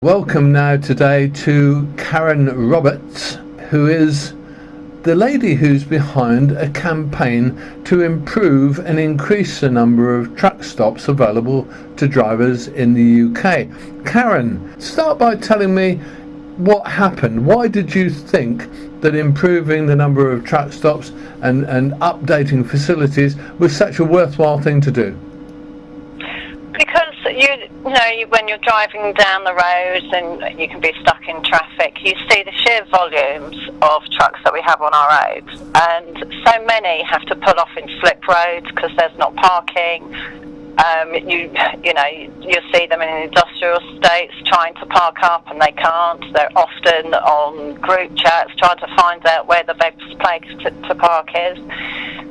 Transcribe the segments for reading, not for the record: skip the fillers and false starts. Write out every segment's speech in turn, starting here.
Welcome now today to Karen Roberts, who is the lady who's behind a campaign to improve and increase the number of truck stops available to drivers in the UK. Karen, start by telling me what happened. Why did you think that improving the number of truck stops and updating facilities was such a worthwhile thing to do? Because when you're driving down the road and you can be stuck in traffic, you see the sheer volumes of trucks that we have on our roads, and so many have to pull off in slip roads because there's not parking. You see them in industrial estates trying to park up and they can't. They're often on group chats trying to find out where the best place to park is.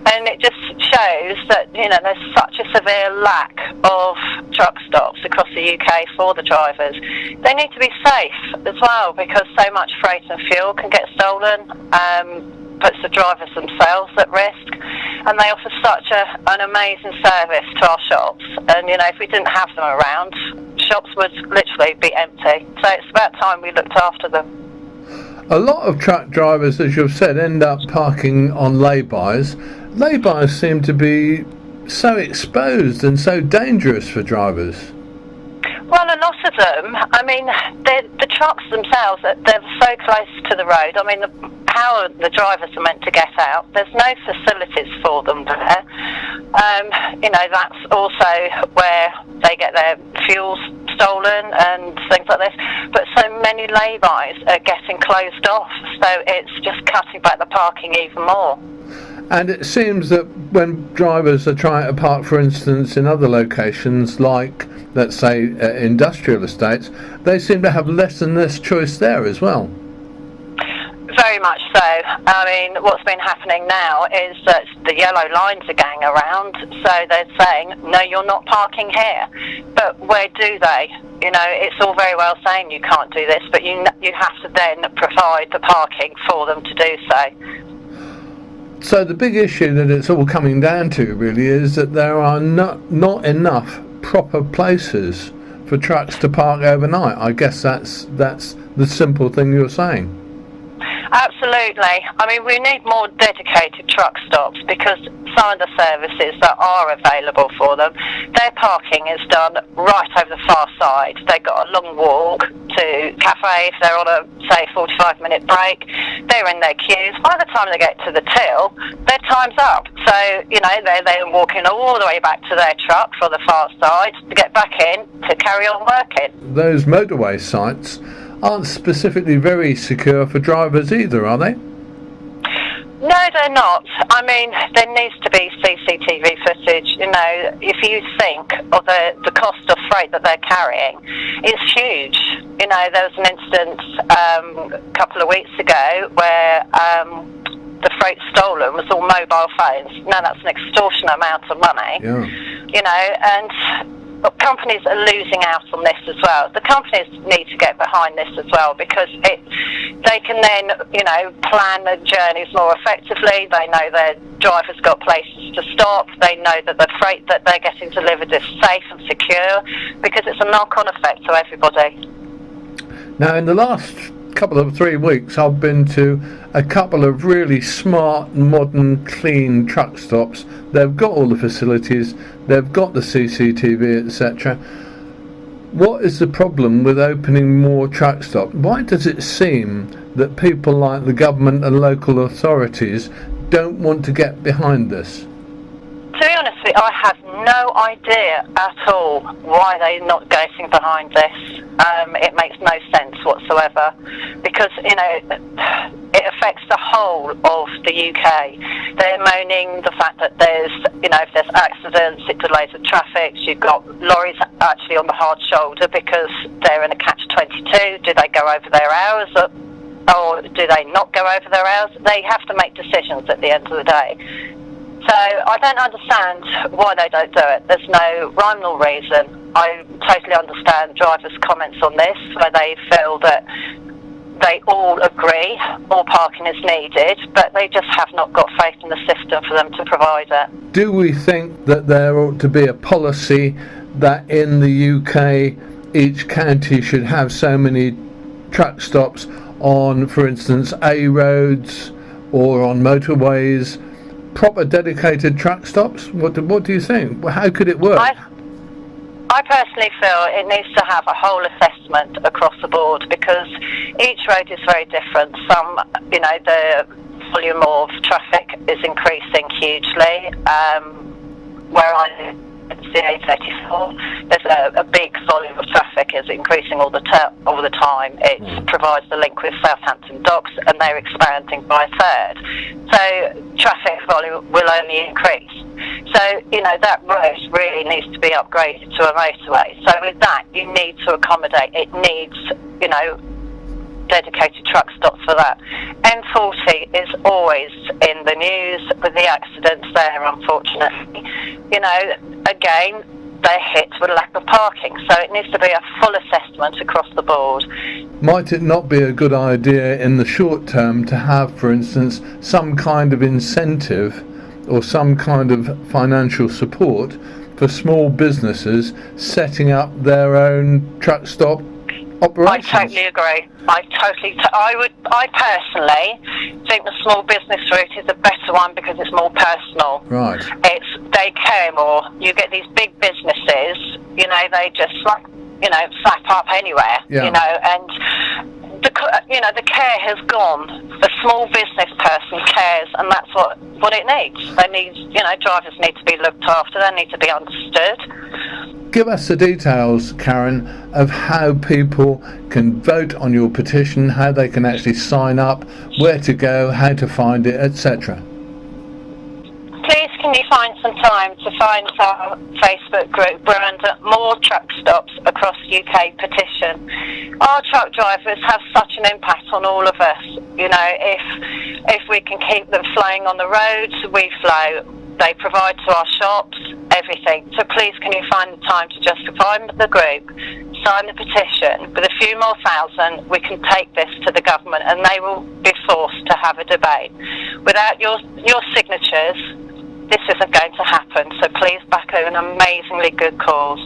And it just shows that, there's such a severe lack of truck stops across the UK for the drivers. They need to be safe as well, because so much freight and fuel can get stolen, puts the drivers themselves at risk. And they offer such an amazing service to our shops. And, if we didn't have them around, shops would literally be empty. So it's about time we looked after them. A lot of truck drivers, as you've said, end up parking on laybys. Laybys seem to be so exposed and so dangerous for drivers. Well, a lot of them, the trucks themselves, they're so close to the road. How the drivers are meant to get out, there's no facilities for them there. That's also where they get their fuels stolen and things like this. But so many laybys are getting closed off, so it's just cutting back the parking even more. And it seems that when drivers are trying to park, for instance, in other locations like, let's say, industrial estates, they seem to have less and less choice there as well. Very much so. What's been happening now is that the yellow lines are going around, so they're saying, no, you're not parking here. But where do they? It's all very well saying you can't do this, but you have to then provide the parking for them to do so. So the big issue that it's all coming down to really is that there are not enough proper places for trucks to park overnight. I guess that's the simple thing you're saying. Absolutely. We need more dedicated truck stops, because some of the services that are available for them, their parking is done right over the far side. They've got a long walk to cafe if they're on a, say, 45-minute break. They're in their queues. By the time they get to the till, their time's up. So, they're walking all the way back to their truck for the far side to get back in to carry on working. Those motorway sites aren't specifically very secure for drivers either, are they? No, they're not. There needs to be CCTV footage. If you think of the cost of freight that they're carrying, it's huge. There was an instance a couple of weeks ago where the freight stolen was all mobile phones. Now that's an extortionate amount of money. Yeah. And companies are losing out on this as well. The companies need to get behind this as well, because they can then, plan the journeys more effectively. They know their drivers got places to stop. They know that the freight that they're getting delivered is safe and secure, because it's a knock-on effect to everybody. Now, in the last couple of 3 weeks, I've been to a couple of really smart, modern, clean truck stops. They've got all the facilities, they've got the CCTV, etc. What is the problem with opening more truck stops? Why does it seem that people like the government and local authorities don't want to get behind this? To be honest with you, I have no idea at all why they're not getting behind this. It makes no sense whatsoever, because, it affects the whole of the UK. They're moaning the fact that there's, if there's accidents, it delays the traffic. You've got lorries actually on the hard shoulder because they're in a catch-22. Do they go over their hours or do they not go over their hours? They have to make decisions at the end of the day. So I don't understand why they don't do it. There's no rhyme nor reason. I totally understand drivers' comments on this, where they feel that they all agree more parking is needed, but they just have not got faith in the system for them to provide it. Do we think that there ought to be a policy that in the UK each county should have so many truck stops on, for instance, A roads or on motorways, proper dedicated truck stops? What do you think? Well, how could it work? I personally feel it needs to have a whole assessment across the board, because each road is very different. Some, the volume of traffic is increasing hugely. Where I live, it's the A34. There's a big volume of traffic is increasing all the time. It provides the link with Southampton docks, and they're expanding by a third. So traffic volume will only increase. So, that road really needs to be upgraded to a motorway. So with that, you need to accommodate. It needs, dedicated truck stops for that. M40 is always in the news with the accidents there, unfortunately. Again, they're hit with lack of parking. So it needs to be a full assessment across the board. Might it not be a good idea in the short term to have, for instance, some kind of incentive or some kind of financial support for small businesses setting up their own truck stop operations? I totally agree. I personally think the small business route is a better one because it's more personal. Right. They care more. You get these big businesses, they just slap up anywhere, and the care has gone. The small business person cares, and that's what it needs. They need, drivers need to be looked after. They need to be understood. Give us the details, Karen, of how people can vote on your petition, how they can actually sign up, where to go, how to find it, etc. Please can you find some time to find our Facebook group? We're under More Truck Stops Across UK Petition. Our truck drivers have such an impact on all of us. If we can keep them flowing on the roads, we flow. They provide to our shops, everything. So please can you find the time to just find the group, sign the petition. With a few more thousand, we can take this to the government and they will be forced to have a debate. Without your signatures, this isn't going to happen. So please back an amazingly good cause.